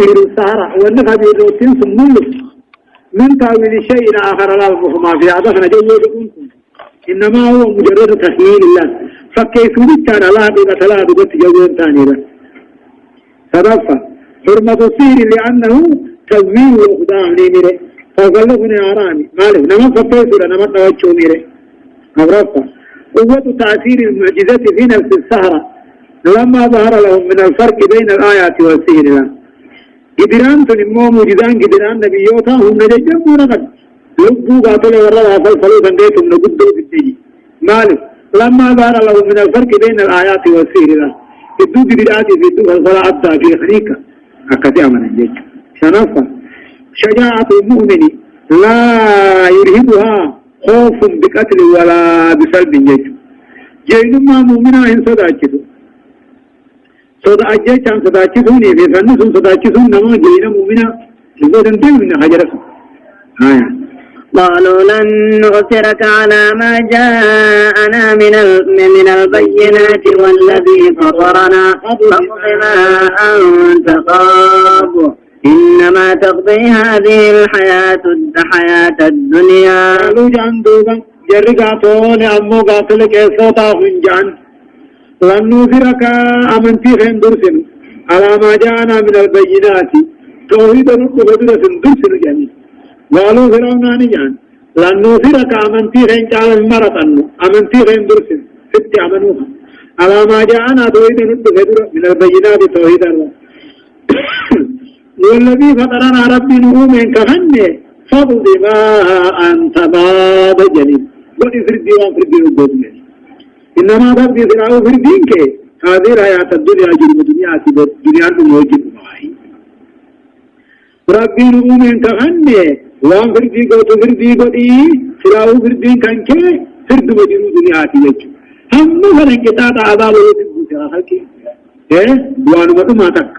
غير السهرة وأنها بيروتين سمولك من تأويل شيء آخر لا ما في هذا فنجوزكم إنما هو مجرد تخيل الله فكيف كان لا بيبة لا بيبة جوزين ثاني له فدفع حرمة السير لأنه تزوير وخداع لمره فقلقني أراني ماله نما فتيسر نما توجه مره أبرفع قوة تأثير المعجزة في نفس السهرة لما ظهر لهم من الفرق بين الآيات والسير له قدران تنمو موجزان قدران نبيوتا هم نججمون قد لبوا قاتل ورلا فالفلو بنديتم نقدوا بالدي مالك لما ظهر لهم من الفرق بين الآيات والسير له الدو قدرات في الدو فالفلا عبدا في خليقة أكتع من الجيش شنفة شجاعة المؤمن لا يرهبها خوف بقتل ولا بسلب الجيش جينما مؤمنا إن صداكتو صدا أجيء كان صداكتوني في فنسون صداكتون نما جينا مؤمنا يقول انتهي من حجرة قالوا لن نؤثرك على ما جاءنا من البينات والذي فطرنا فاقض ما أنت قاض إنما تقضي هذه الحياة الدنيا. قالوا جاندوبا جرقاتون أمو قاتلك إصوتا هنجان لن نؤثرك أمنتي خين درسن على ما جاءنا من البينات توحيد القبضة درسن جميل قالوا فرعون نجان لن نؤثرك أمنتي خين جعل المرة أمنتي خين درسن ست أمنوها على ما جاءنا توحيد القبضة من البينات توحيد الله والذي فطرنا ربي نؤمن كهنه فضل ما أنت باب جنيب وإن فردي وان فردي الدنيا إنما ربي فرعو فردين كي هذه الحياة الدنيا جرم الدنيا سبب الدنيا الموجب معي ربي نؤمن كهنه وان فردي قوت فردي قدي فرعو فردين كان كي فرد مجرم الدنيا سبب هم فلن كتاب عذاب ويتبو سراحك دوانو مدو ما تك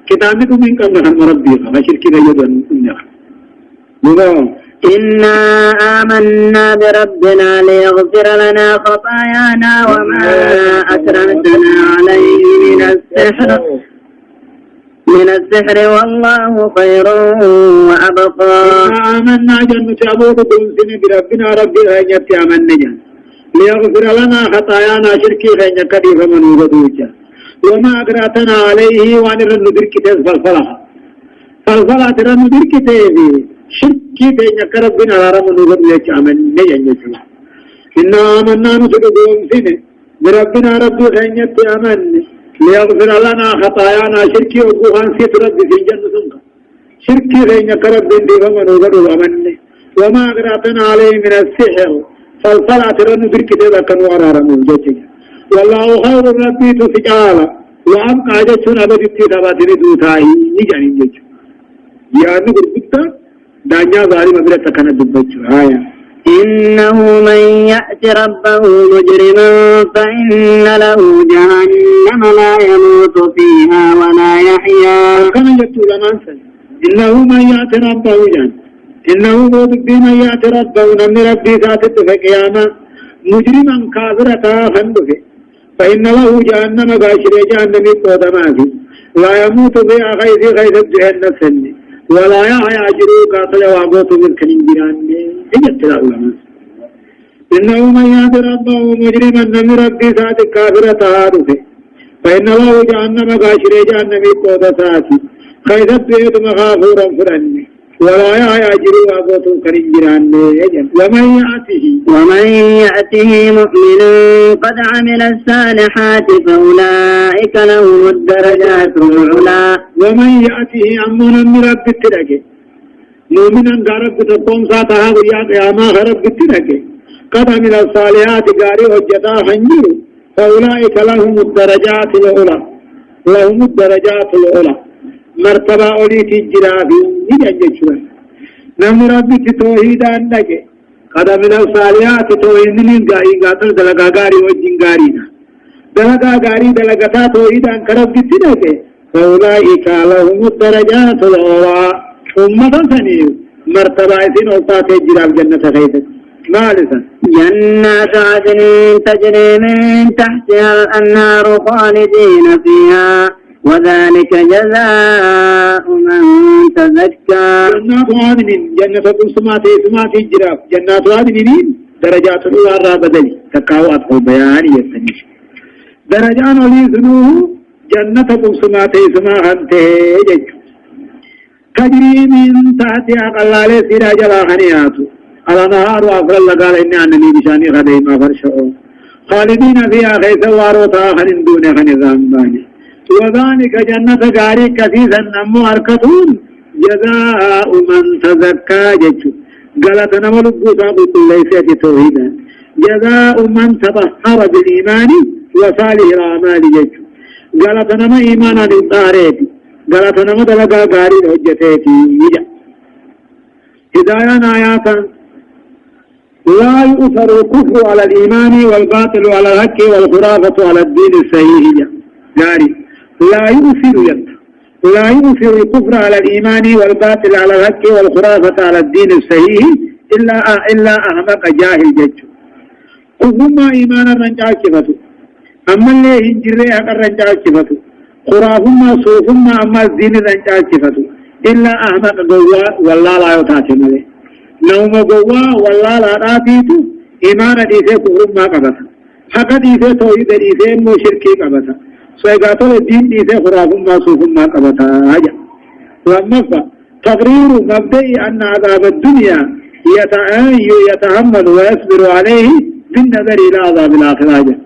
كتابك من قبل هم ربي فشرك يدن إنا آمنا بربنا ليغفر لنا خطايانا وما أكرمتنا عليه من السحر والله خير وأبقى. آمنا جنة أبوك بنسن بربنا ربي غيرت آمنا جن ليغفر لنا خطايانا شركي غير كريف من وجدوجا وما أقرأتنا عليه وأن الندر كتاب فالفلا ترى الندر كتاب شركي بين كربنا رب النظر لك عمل نجنجو إنا آمنا نسجدون سنة بربنا رب غنيت أمن ليغفر لنا خطايانا شركي وقوهان سيت رب في الجنة سنة شركي بين كربنا رب النظر أمن وما أقرأتنا عليه من السحر فالفلا ترى الندر كتاب كنوار رب الجنة والله خير ربي تسجالا وأبقى جتنا بدت ثباتني دوتاي نجاني جتو يا نقول بكتا دانيا ظالم أبدا كان دبجو آية إنه من يأت ربه مجرما فإن له جهنم لا يموت فيها ولا يحيا. كان جتو لمن سن إنه من يأت ربه جان إنه موت من يأت ربه نمن ربي ذات فقياما مجرما كافرة خندفه فإن له جهنم باشر جهنم قدماته لا يموت بها غيث الجهنم سنه ولا يحيى جرو قاتل وعبوت من كنجران اجت العلماء إنه من يهد ربه مجرما من ربي ذات كافرة هذه فإن له جهنم باشر جهنم قدماته غيث الجهنم مغافورا فرنه ولا يحيى جرو وعبوت من كنجران ومن يأته مؤمن قد عمل الصالحات فأولئك لهم الدرجات العلى. ومن يأته أمنا من رب التركه مؤمنا قرب تقوم ساتها وياك يا ما غرب التركه قد عمل الصالحات قاري وجدا خنجر فأولئك لهم الدرجات العلى مرتبة أولي تجرابي نجد نم ربي توحيدا نجد قد من الصالحات توحيدين قاتل دلقا غاري وجين غارينا دلقا غاري دلقا توحيدا كرب تنجد فأولئك لهم الدرجات العلى أمة ثانية مرتبة إذن أوصات الجراب جنة خيثة مالسا جنات عدن تجري من تحتها الأنهار خالدين فيها وذلك جزاء من تزكى. جنات عدن جنة سمات الجراف جنات عدن درجات الأولى بدل تكاوات بيان يسنيش درجان وليسنوه جنة سمات هنته تجري من تحتها قلال سراج الآخريات على نهار وأفضل لقال إني أنني بشاني خديم أفرشعون خالدين فيها خيث واروتا خلين دون خنظام باني وذلك جنة غاري كثيثا نمو أركتون جزاء من تزكى جيشو قالت نمو بوساق كل ليسة توحيدا جزاء من تطهر بالإيمان وصالح الأعمال جيشو قالت نمو إيمانا للطاريت قالت نمو دلقا غاري الحجتيتي يجا هدايان آياتا لا يؤثر الكفر على الإيمان والباطل على الحق والخرافة على الدين الصحيح جاري لا يؤثر الكفر على الإيمان والباطل على الحق والخرافة على الدين الصحيح إلا أحمق جاهل جج كفما إيمانا رنجا كفتو أما اللي هنجري حقا رنجا كفتو خرافما صوفما أما الدين رنجا كفتو إلا أحمق قوة والله لا يتاتم عليه نوم قوة والله لا راتيتو إيمانا ديسي كفرما قبطا حقا ديسي توحيد ديسي مشركي قبطا سيقاتل الدين ديسي خرافما صوفما قبطا هجا ومفا تقرير مبدئي أن عذاب الدنيا يتحمل ويصبر عليه بالنظر إلى عذاب الآخرة هجا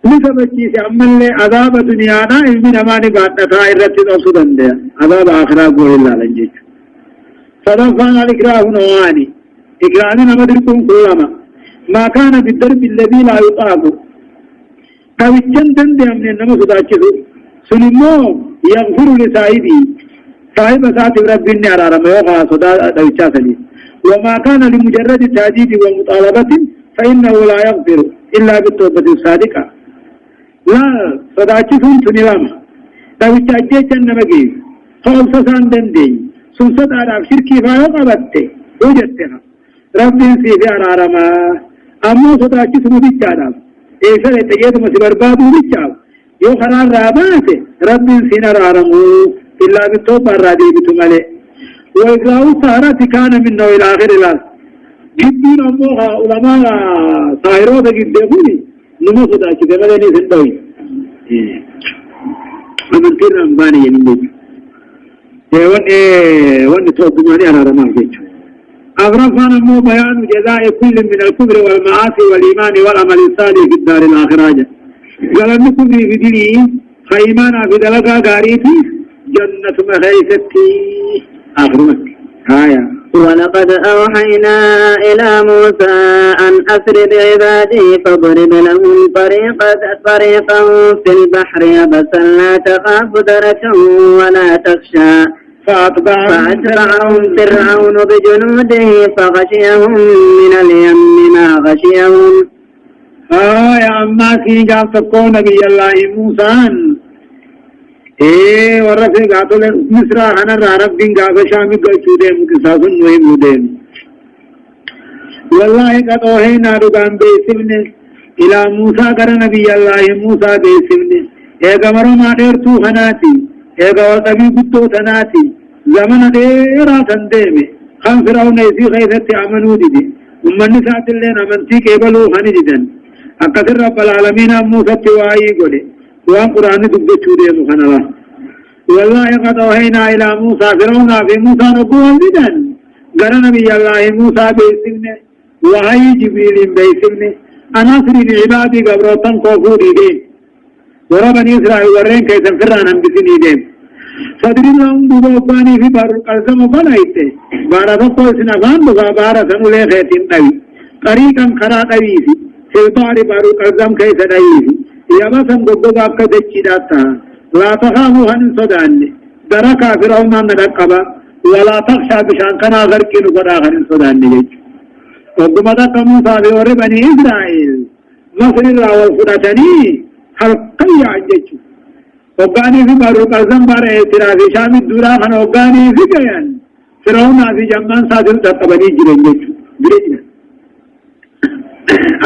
لسبب چیز عمل لے عذاب دنیانا علمین امانی باتنا ارتد اصدن دیا عذاب آخرہ قول اللہ لنجیج صدفان الاکراہ نوانی اکراہنا نمدرکم قولما ما كان بالدرب الذي لا يطاق قوچن دندے ہم نے نمو صداچدو سنمو یغفر لصاحبی صاحب ساتھ رب نے ارارم وقا صدا دوچا سلی وما كان لمجرد تهديد ومطالبة فإنه لا يغفر إلا بالتوبة الصادقة لا صداچفون تنیرام دوچا جیچن نمگی خالص ساندن سلسد عرب شرکی فاو قبطتے وجدتها رب سيف ارارما امو صداچفون بچارا ایسا تجید مسبربادو بچاو يو خرار راباسه رب سين ارارمو إلا بالتوبة الرادي بتمالي وإقراء السهرات كان من نوع الآخر الآن جدين أموها علماء ساهرات جدهوني نمو صدا كده مدني سنتوي ومن كير أمباني ينبوك وان توقماني على رمال جيش أغرفان أمو بيان جزاء كل من الكبر والمعاصي والإيمان والعمل الصالح في الدار الآخرة قال أنكم في ديني خيمانا في دلقا غاريتي جنة مخيستي آخرمك آية ولقد أوحينا إلى موسى أن أسر بعبادي فاضرب لهم طريقا في البحر يبسا لا تخاف دركا ولا تخشى فأتبعهم فرعون بجنوده فغشيهم من اليم ما غشيهم آية أما سيجا تكون نبي الله موسى ورث قاتل مصر أنا رب دين قاف شامي قلتودي مكساسن مهم ودين والله قد أوحينا رقام بيسمن إلى موسى قر نبي الله موسى بيسمن مرو ما ديرتو خناتي والطبي قدو تناتي زمن ديرا تنديمي خان فرعون يسي خيثت عملو دي ومن نسات اللين أمنتي كيبلو خاني جدن أكثر رب العالمين موسى تواعي قولي وان قرآن دبت شوريه مخان الله والله قد أوحينا إلى موسى فرعون في موسى نبوه الزدن قال نبي الله موسى بيسمنه وهي جبريل بيسمنه أنا أسري بعبادي قبروتان كوفوري دين وربني إسرائيل ورين كيسا فرعنا بسني دين صدر لهم دوباني في بار القلزم وقلائته بارا فقو سنفان بغا بارا سنولي خيتين نبي طريقا خرا نبيسي في البار بار القلزم كيسا نبيسي يابسا قدوبا قدتشي داتا لا تخافوا هن صداني دركا فرعون ندقبا ولا تخشى بشان كنا غرقين قدا هن صداني جيج وقمتا موسى بور بني إسرائيل مصر الراول فراتني حلقي عجيج وقاني في بارو قلزم بار اعترافي شام الدورا خن وقاني في قيان فرعون في جمان سادل تقبني جرين جيج جرين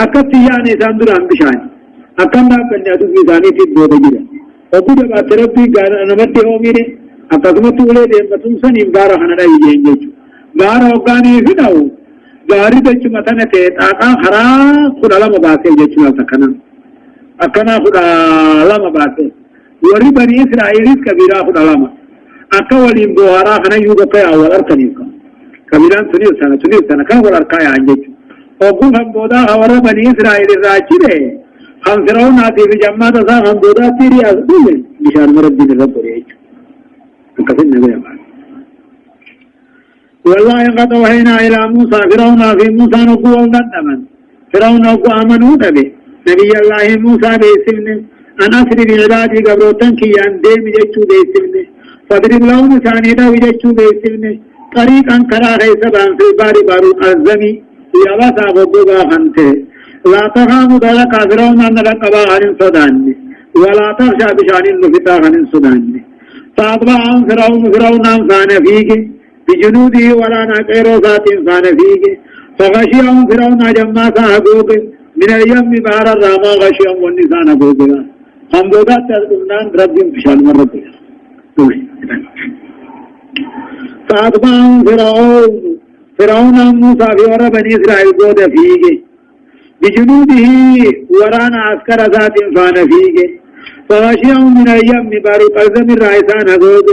أكت يعني ساندران بشاني أكم دا بني أدو في ثاني تيد بودا جرين وقد بات ربي قال أنا متى أميني أتقمت ولد يمتون سنين بارا هنرا يجينجو بارا وقاني فناو باري دج متنا تيتاقا خرا خدا لما باسي جيشنا تكنا أكنا خدا لما باسي وري بني إسرائيل كبيرا خدا لما أكا وليم بوهارا خنا يوغا قيا أول أركنيوكا كبيران سنير سنة كان أول أركايا عنجيشو وقل هم بودا هورا بني إسرائيل راجي ده هم فرعون آتي في جماعة ذا هم بودا تيري أزدوه بشار مربين الرب ريجو كفن نبي أمان والله قد وحينا إلى موسى فرعون في موسى نقوى الندمن فرعون نقوى آمنوا تبه نبي الله موسى بيسلم أن أسري بعبادي قبروتن كي يندم جيشو بيسلم فضرب لهم ثانيدا وجيشو بيسلم طريقا كرا غيثبا في باري بارو الزمي يواسا بطوغا خانته لا تخافوا ذلك فرعون أن رقبا عن صدان ولا تخشى بشان النفتا عن صدان فأطبعهم فرعون أنفان فيك بجنوده ولا نكيرو ذات إنسان فيك فغشيهم فرعون جماسا حقوق من اليم بحر الراما غشيهم والنسان حقوق هم دودا تردنان ربهم بشان من ربهم فأطبعهم فرعون موسى في ورى بني إسرائيل قود فيك بجنوده ورانا عسكر ذات إنسان فيك فغشيهم من اليم بارو قلزم الرئيسان حقوق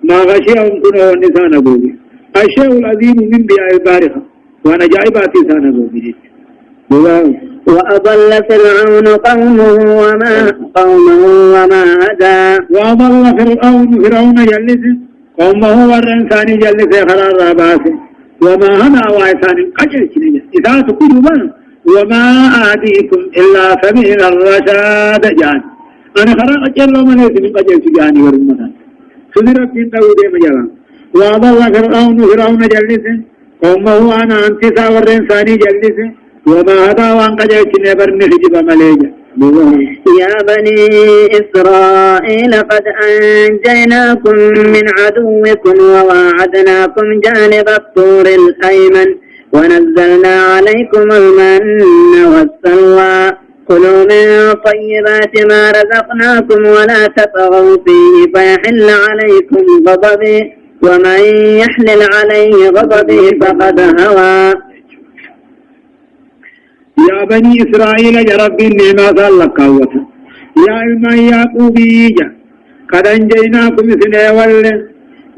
ما غشيهم كنه والنسان حقوق الشيء العظيم من بيع البارخة وانا جائبات إنسان حقوق وأضل فرعون قومه وما هدى وأضل فرعون جلس قومه والإنسان جلس خرار راباسه وما هدى وإنسان قجل كنية إذا تقولوا وما آتيكم إلا سبيل الرشاد جان أنا خرق أجل من يسمي قجل سجاني ورمضان سنرب من داودي مجالا وأضل فرعون جلس قومه أنا أنتسا والإنسان جلس وما هذا وان قجل كنبر نخجب مليجا يا بني إسرائيل قد أنجيناكم من عدوكم وواعدناكم جانب الطور الأيمن ونزلنا عليكم المن والسلوى كلوا من طيبات ما رزقناكم ولا تطغوا فيه فيحل عليكم غضبي ومن يحلل عليه غضبي فقد هوى يا بني إسرائيل يا ربي النعمة لك يا إلما يعقوبي قد أنجيناكم سنة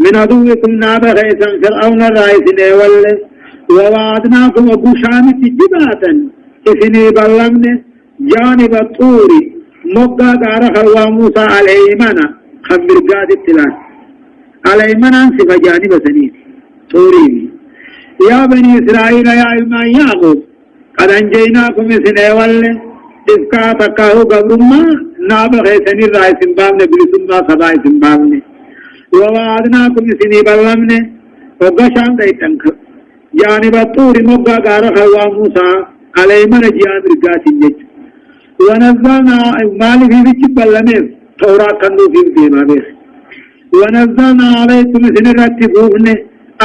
من عدوكم ناب خيسا فرعون الرئيس سنة ووعدناكم أبو شامت جباتا إثني بلمن جانب الطور مقا دارخ الله موسى الأيمن خبر قاد التلان الأيمن انصف جانب سنين طوري يا بني إسرائيل يا إلما يعقوب قد أنجيناكم سنة إذكا تكاهو قبرما ناب خيسن الرئيس سنبامن بلسنبا صباح سنبامن ووعدناكم سنة بلمن وقشان ديتنك جانب الطور مقا دارخ الله موسى الأيمن جانب رقات الجج ونزلنا مال في بيت بلمن ثورا كندو في ديما بيخ ونزلنا عليكم سنرات فوقنا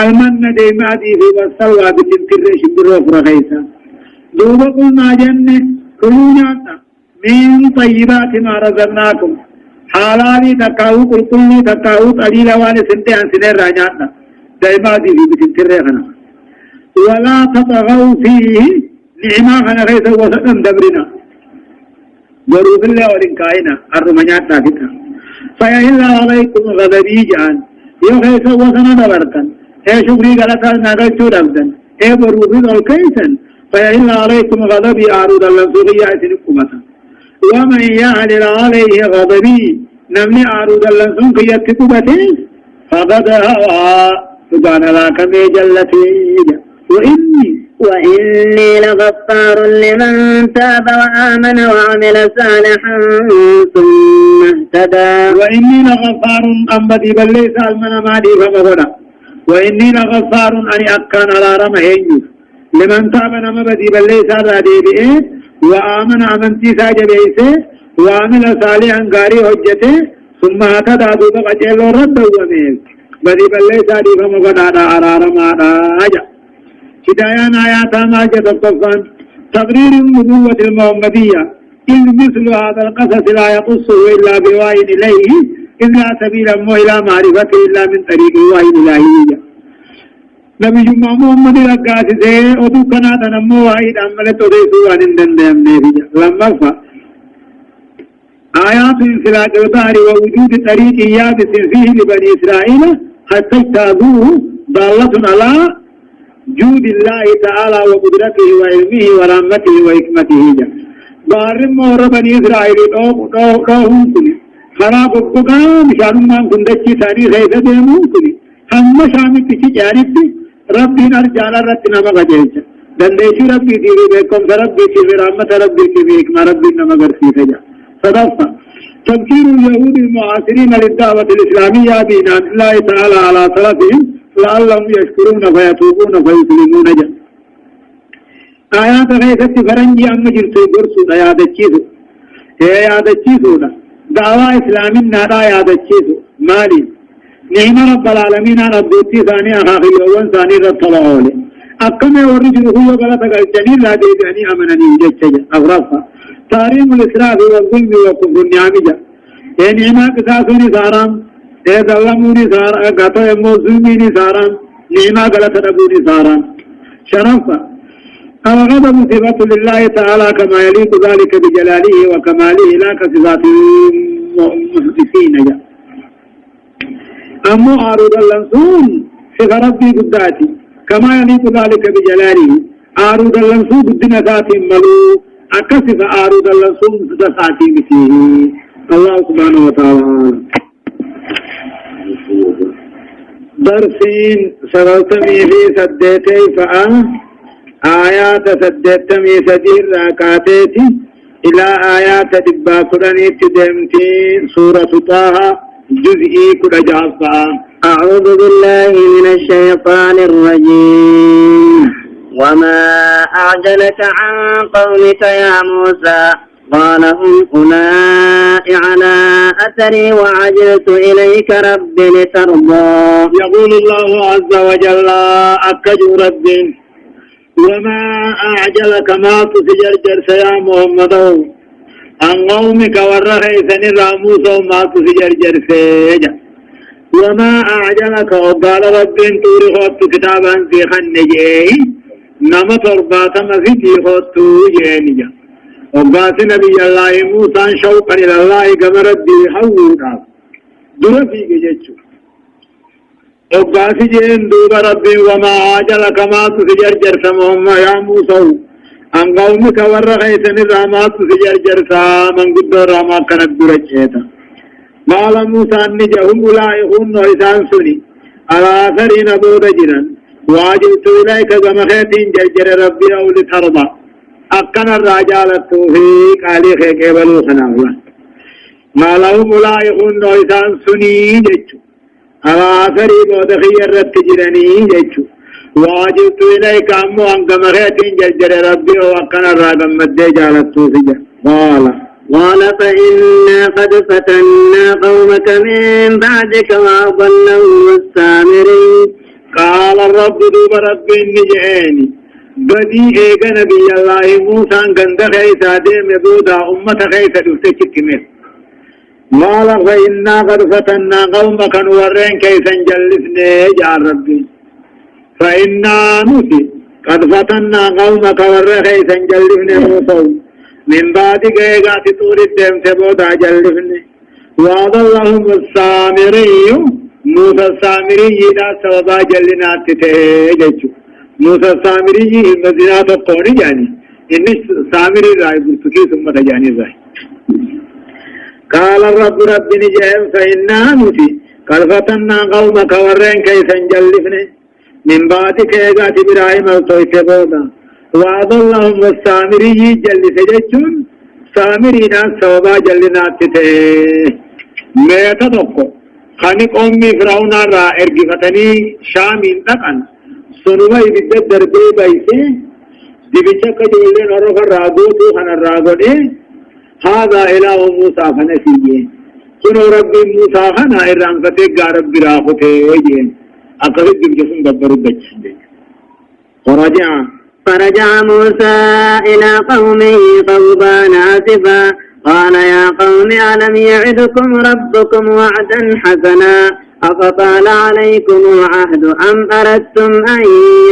المن ديما دي في والسلوى بتنترش بروف رخيسا دوبا قلنا جنة كلوا من طيبات ما رزقناكم حلالي تكاو كل تكاو قليل واني سنتي عن سنين راجعنا ديما دي في بتنترخنا ولا تطغوا فيه نعما خنا خيسا وسطن دبرنا ورود الله ولنكاينا الرمانيات ناكتا فيهل عليكم غضبي جان يخيسا وسنا دبرتن شكري غلطا ناقشو دبدن ورود الكيسن فيهل عليكم غضبي أعرض اللنسوغيات نكمتا ومن يهلل عليه غضبي نمني أعرض اللنسوغيات كتبتين فقد هوى سبحان الله كمي جلتي وإني لغفار لمن تاب وآمن وعمل صالحا ثم اهتدى وإني لغفار أمدي بل ليس المنا مادي فمغنا وإني لغفار أني أكان على رمهين لمن تاب نمبدي بل ليس رادي بئه وآمن أمنتي ساجبئه وعمل صالحا غاري حجته ثم اهتدى دوبا جلو رد وميل بدي بل ليس دي فمغنا على رمانا هدايان آيات ما جد الطفان تقرير النبوة المحمدية إن مثل هذا القصص لا يقصه إلا بوحي إليه إلا سبيلا إلى معرفته إلا من طريق الوحي الإلهي نبي محمد رقاسه ودو كنا تنمو واحد عملت وديسوا عن الدندم نبي لما فا آيات انسلاك البحر ووجود طريق يابس فيه لبني إسرائيل حتى اجتازوه ضالة على جود الله تعالى وقدرته وعلمه ورحمته وحكمته بار مور بني إسرائيل روحهم كني خراب بقى مشان ما كندتشي ثاني غيث ديمون كني هم شامي تشي جانبتي ربي نرجال رتنا مغجيش دندشي ربي تيري بكم ربي تيري رحمة ربي تيري حكمة ربي نمغر سيفجا صدقت تذكير اليهود المعاصرين للدعوة الإسلامية بإنعام الله تعالى على طرفهم لعلهم يشكرون فيتوبون فيسلمون جا آيات غيثة فرنجي أما جرسو برسو آيات الشيسو آيات الشيسو دعوة إسلامنا آيات الشيسو مالي نعم رب العالمين ربوتي ثاني أخاقي وان ثاني رب طلعولي أكما ورجل هو غلطة الجنين لا ديبعني أمنني جتشجا أغرفها تاريم الإسراف والظلم وكفر النعم جا نعمة قصاصوني سارام ظلموني سارام قطع موزوميني سارام نعمة غلطة ربوني سارام شرفا الغضب صفة لله تعالى كما يليق ذلك بجلاله وكماله لا كصفات المحدثين جا أما عروض اللنسون صفة ربي قداتي كما يليق ذلك بجلاله عروض اللنسون قدنا ذات ملو أكسف عروض اللنسون ذاتي بسيه الله سبحانه وتعالى درسين سرلتمي في سديتي فأه آيات سدتمي سدير راكاتيتي إلى آيات دبا قرانيت دمتي سورة طه جزئي كل جافا أعوذ بالله من الشيطان الرجيم وما أعجلك عن قومك يا موسى قال هم أولئك على أثري وعجلت إليك رب لترضى يقول الله عز وجل أكج رب وما أعجلك ما تسجر يا محمد عن قومك والرئيسن الراموس وما تسجر سيجا وما أعجلك وقال رب توري خط كتابا في خنجي نما ترباتا مسيدي خط جينجا وقال نبي الله موسى شوقا إلى الله كما ربي حوودا درفي جيجو وقاسي جين دوب ربي وما عاجلك ما تسجر سمهم يا موسى أن قومك ورغيثن الرامات تسجر من قد الراما كانت درجيتا قال موسى أنجهم أولئكم نويسان سني على آثرين بود جرا واجلت إليك بمخيتين جرجر ربي أو لترضى أكن الرجال التوفيق علي خيك بلو خناولا ما لهم أولئكم نويسان سني جيجو على آثري بود خير رتجرني جيجو واجبت إليك أمو أنك مخيتين جرجر ربي وأكن الرجال مدى جالتو فيجا قال فإنا قد فتنا قومك من بعدك وأضلهم السامري قال الرب دوب رب النجعيني بدي إيقا نبي الله موسى قند خيسا ديم يدودا أمة خيسا دفتشك مير قال فإنا قد فتنا قومك نورين كيسا جلسني جاء ربي فإنا نسي قد فتنا قومك ورين كيسا جلسني موسى من بعد جاءت طول الدم تبودا جلفني وأضلهم السامري موسى السامري لا سوضا جلنا تتهجج موسى السامري المدينة الطوري يعني إن السامري رأي برتكي ثم تجاني رأي قال الرب رب نجهم فإنا نتي قد فتنا قومك ورين كيسا جلفني من بعد جاءت برايم الطوي تبودا وأضلهم السامري جل سججون سامرين سوبا جلنات تته ميتا دقو خانق أمي فرعون را ارقفتني شامين تقن سنوما يبدد دربي بيسي دبچك جولين ورخ الراغوتو خان الراغوني هذا إله موسى فنسيه سنو رب موسى خانا إرانفتك رب راخته وجين أقرب جسم دبرو بچ ورجع فرجع موسى إلى قومه غضبان آسفا قال يا قوم ألم يعدكم ربكم وعدا حسنا أفطال عليكم العهد أم أردتم أن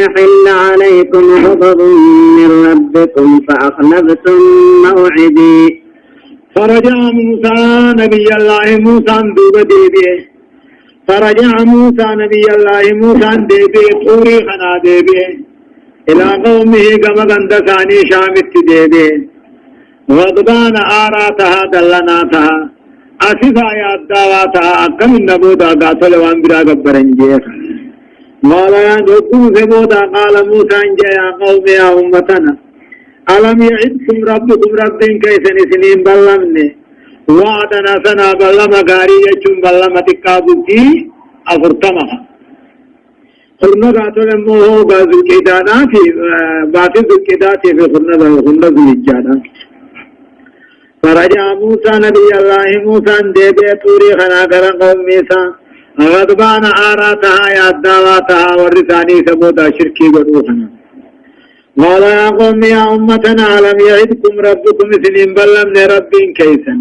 يحل عليكم غضب من ربكم فأخلفتم موعدي. فرجع موسى نبي الله موسى دوب ديبي فرجع موسى نبي الله موسى ديبي طوري خنا ديبي إلى قومه كما كنت ثاني شامت ديبي غضبان آراتها دلناتها أسفا يا دعواتها أكم النبودا قاتل وانبرا قبرنجيخ قال يا دكم سبودا قال موسى يا قوم يا أمتنا ألم يعدكم ربكم رب كيسن سنين بلمني وعدنا سنا بلم غاري يجم بلم تكابوكي أفرتمها خرنا قاتل موه بازو كيدانا في باتي ذو كيداتي في خرنا ذو الجانا. فرجع موسى نبي الله موسى ديبه طوري خنا كرا قوم ميسا غضبان آراتها يادواتها ورثاني سبوتا شركي قدوخنا قال يا قوم يا أمتنا ألم يعدكم ربكم سنين بلم رب كيسا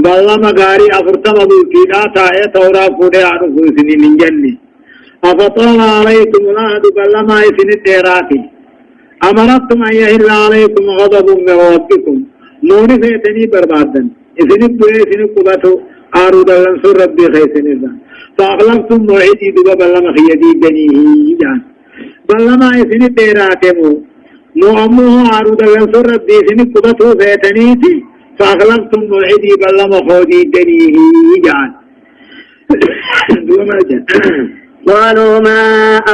بلم غاري أفرتم بالكيداتا تورا فودي عرفو سنين جني أفطال عليكم العهد بلم سنين الديراتي أمرتم أن يهل عليكم غضب من ربكم نوني فيتني بربادن إذن بوئي إذن قبطو آرود اللنصر ربي خيسن إذن فأغلقتم موعدي دوبا بلما خيدي جنيه جان بلما إذن تيراتمو نو أموه آرود اللنصر ربي إذن قبطو فيتنيتي فأغلقتم موعدي بلما خودي جنيه جان دوما جان قالوا ما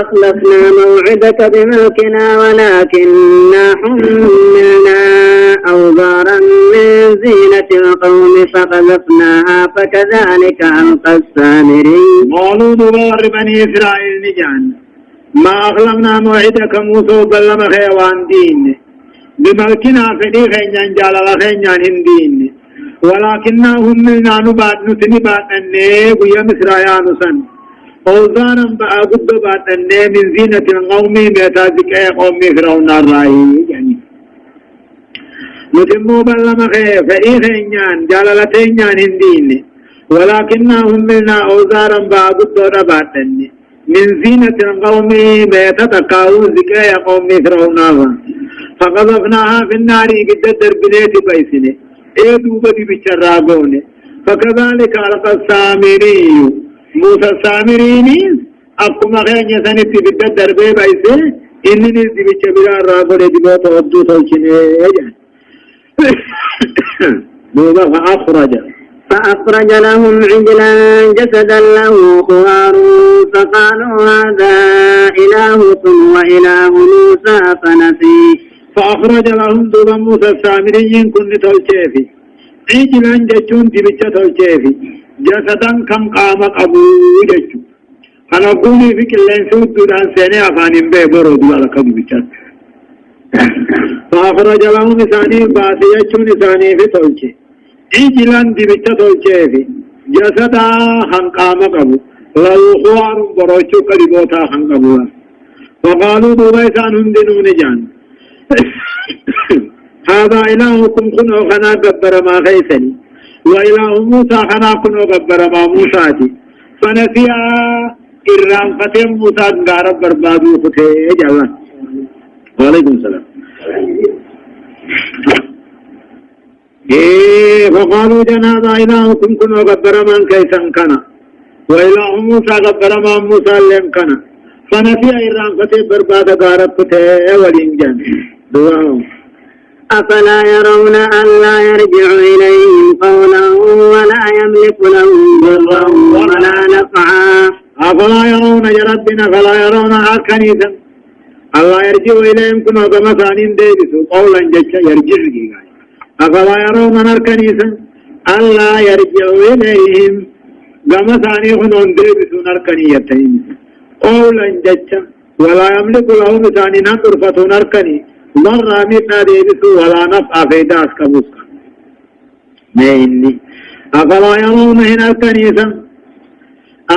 أخلفنا موعدك بملكنا ولكننا حملنا أوزارا من زينة القوم فقذفناها فكذلك ألقى السامري. قالوا دوار بني إسرائيل نجان ما أخلفنا موعدك موسى بلما خيوان دين بملكنا فدي خينيان جالala خينيان هندين ولكننا حملنا نبات نتنبات النيب يا مصريان سن أوزارا بأقود بات النيب من زينة القوم بيتازك قوم فرعون الرأي يعني نتمو بلما خيف فإيخينيان جالالتينيان هندين ولكنهم منا أوزارا بأقود بات النيب من زينة القوم بيتتقاو ذكاء قوم فرعون الرأي فقذفناها في النار قد دربنيت بيسنه ايدو بدي بچراغونه فكذلك ألقى السامري موسى السامريني أقوم غير سنة بد دربه بيسه إنني دي بچبرا راغونه دي بوت ودو توچنه موسى فأخرج لهم عجلا جسدا له خوار فقالوا هذا إلهكم وإله موسى فنسي. فأخرج لهم دوبا موسى السامريين كن تولشيفي عجلا جتون تبچة تولشيفي جسدا كم قام قبو جتو خلقوني في كلين سود دودان سيني أفانين بي برو دولا كم بچة فأخرج لهم ثاني باسي جتون ثاني في تولشي عجلا تبچة تولشيفي جسدا هم قام قبو لو خوار بروچو قريبوتا هم قبو وقالوا دوبا سانون دنون جان هذا إلهكم كنوا خنا قبر ما غيثني وإله موسى خنا كنوا قبر ما موسى فنسيا إرام فتم موسى قارب بربادو فتح جوان. وعليكم السلام. فقالوا جنادا إلهكم كنوا قبر من كيسا كنا وإله موسى قبر ما موسى لم كنا فنسيا إرام فتم برباد قارب فتح ولين جان. أفلا يرون أن لا يرجع إليهم قولا ولا يملك لهم ضرا ولا نفعا. أفلا يرون يا ربنا فلا يرون كنيسا الله يرجع إليهم كما مثلا ديبس قولا جدا يرجع إليهم أفلا يرون كنيسا أن لا يرجع إليهم كما ثاني هنون ديبس نركنيتين قولا جدا ولا يملك لهم ثاني نطرفة نركني مرة منا ديبسو ولا نفع فيداس كمسكا ما إني أفلا يرون هنا الكنيسة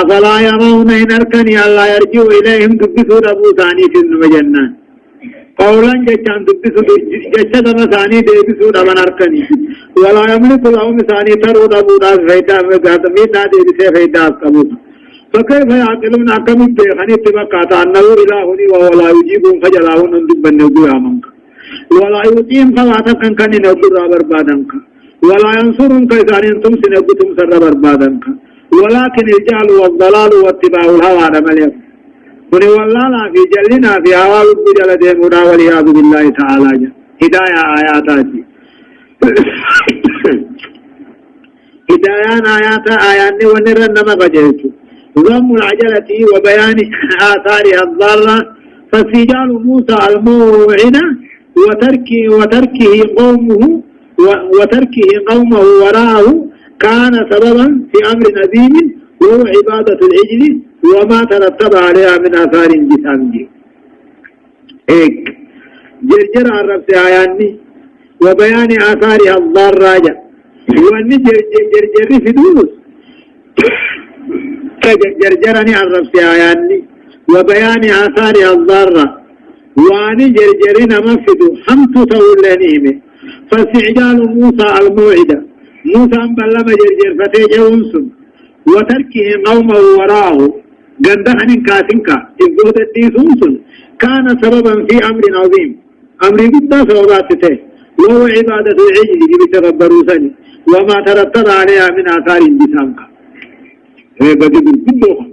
أفلا يرون هنا الكنيسة الله يرجو إليهم كبسوا ربو ثاني في الجنة قولا جتان دبسو جتان مساني ديبسو دبن أركني ولا يملك لهم مساني ترو دبو دا فيدا مغادمي دا ديبسي فيدا أسكبو فكيف يعقلون أكم بيخاني تبقاتا أنه إلهني وهو لا يجيبون فجلاهون ندبن نزو آمنك ولا يطيم فواتا كان نبو بربادنك ولا ينصرون كيسان انتم سنبتم سر بربادنك ولكن الجهل والضلال واتباع الهوى مليك من والله في جلنا في هوى البجل ديمنا والعياذ بالله تعالى هداية آياتاتي هدايان آيات ونرن ما بجيت ضم العجلة وبيان آثارها الضالة فاستجال موسى الموعدة وتركه قومه وراءه كان سببا في أمر نذيم وهو عبادة العجل وما ترتب عليها من آثار جسامه هيك جرجر الرب آياني وبيان آثارها الضارة وأن جرجر في دونس جرجرني الرب آياني وبيان آثارها الضارة وأن جرجرنا مفد حمت تولانيمه فاستعجال موسى الموعدة موسى بلما جرجر فتيجونسم وتركه قومه وراءه قندهن كاتنكا إبقود الديسونسن كان سببا في أمر عظيم أمر قد سبباته وهو عبادة العجل بتغبروا سني وما ترتب عليها من آثار جسامك هي بدل كلها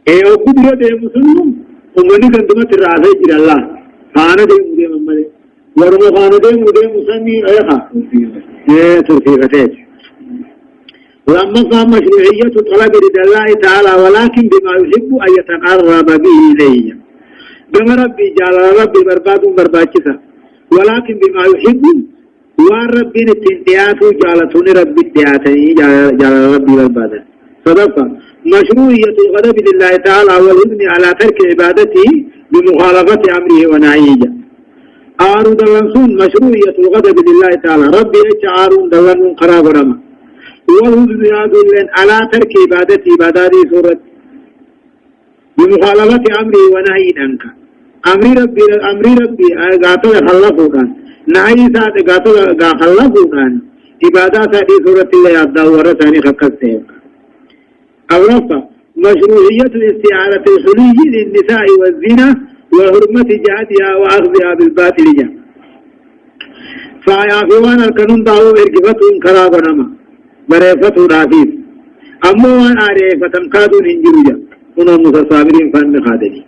هي قدرة المسلمين ومن قدمت الرعاية إلى الله فأنا دي مديم أمالي ورمضان دي مديم مسمي أيها ترتيبتين لما قام مشروعية طلب رضا الله تعالى ولكن بما يحب أن يتقرب به إليه بما ربي جعل ربي برباكسا ولكن بما يحب وربي التنتيات جعلتني ربي التياتني جعل ربي بربادا صدقا مشروعية الغضب لله تعالى والإذن على ترك عبادته بمخالفة أمره ونهيه آرون دلنسون مشروعية الغضب لله تعالى ربي آرون دلنون قراب رمى والهدن يادلن على ترك عبادتي سورة بمخالفة أمره ونهي عنك أمر ربي قاتل خلفه كان نهي سات قاتل خلفه كان عبادات هذه سورة الله يبدأ ورثاني خكسته أوروبا مشروعية الاستعارة الحلي للنساء والزنا وحرمة جهتها وأخذها بالباطل جه فيعفوان القانون دعو إرقفتهم كراب نما بريفته رافيس أما وان آريفة كادون هنجروجا هنا متصابرين فان خادني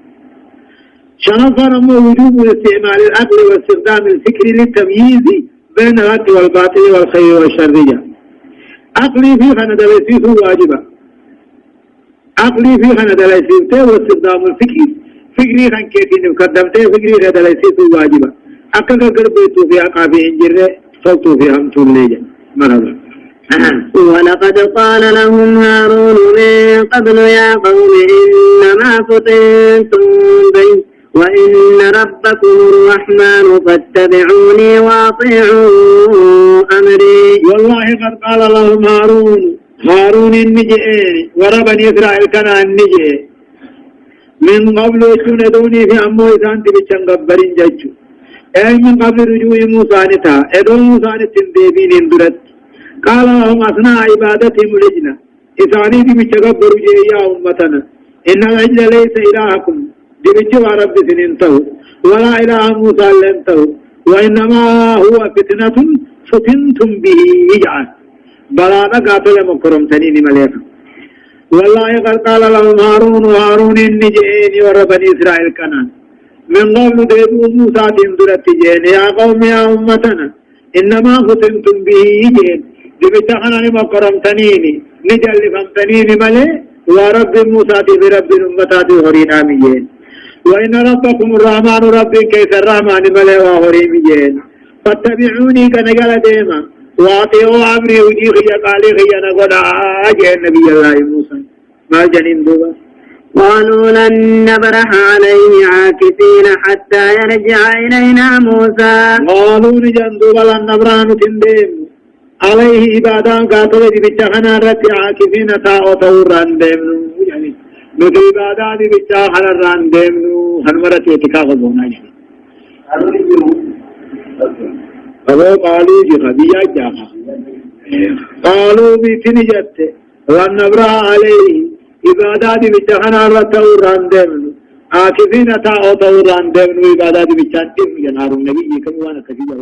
شرفا أما وجوب استعمال العقل واستخدام الفكر للتمييز بين الحق والباطل والخير والشر عقلي في خند ليسيس واجبا عقلي في خند ليسيس واستخدام الفكر فكري خان كيف قدمته فكري خند ليسيس واجبا أكل قربيتو في عقابي انجره صوتو في همتو الليجا مرحبا ولقد قال لهم هارون من قبل يا قوم إنما فتنتم به وإن ربكم الرحمن فاتبعوني وأطيعوا أمري والله قد قال لهم هارون النجئين وربني إسرائيل كان النجئ من قبل يسندوني في أمو إسان تبتشن قبرين ججو أي من قبل رجوع موسى نتا إدو موسى نتندبين اندرت قال لهم أثناء عبادتهم العجلة إساني بمشغبر يا أمتنا إن العجل ليس إلهكم بمشوى رب سننته ولا إله موسى لنته وإنما هو فتنة فتنتم به يجعل بلانا قاتل مكرم تنين مليكا والله قد قال لهم هارون النجئين وربني إسرائيل كنان من قبل ديبو موسى تندرت جين يا قوم يا أمتنا إنما فتنتم به جين لبتخنا لما قرمتنيني نجل فمتنيني ملي ورب موسى برب أمتات هرين آمين وإن ربكم الرحمن رب كيس الرحمن ملي وهرين جين فاتبعوني كنجل ديما واطيعوا أمري وجيخي قالي خي نقول آجي النبي الله موسى ما جنين دوبا قالوا لن نبرح عليه عاكفين حتى يرجع إلينا موسى قالوا نجن دوبا لن نبرح نتندم عليه عبادان قاتل بجهنا رت عاكفين تاو توران ديم يعني نتي بعدادي بيتا هنران ديمنو هنمرة اتكاف بونا يعني أبو قالوا جخبيا جاها قالوا بيتني جت ونبرا عليه عبادات بيتهنا رتوران دمن آكفين تاو توران دمن عبادات بيتان جنار النبي كم وانا كثير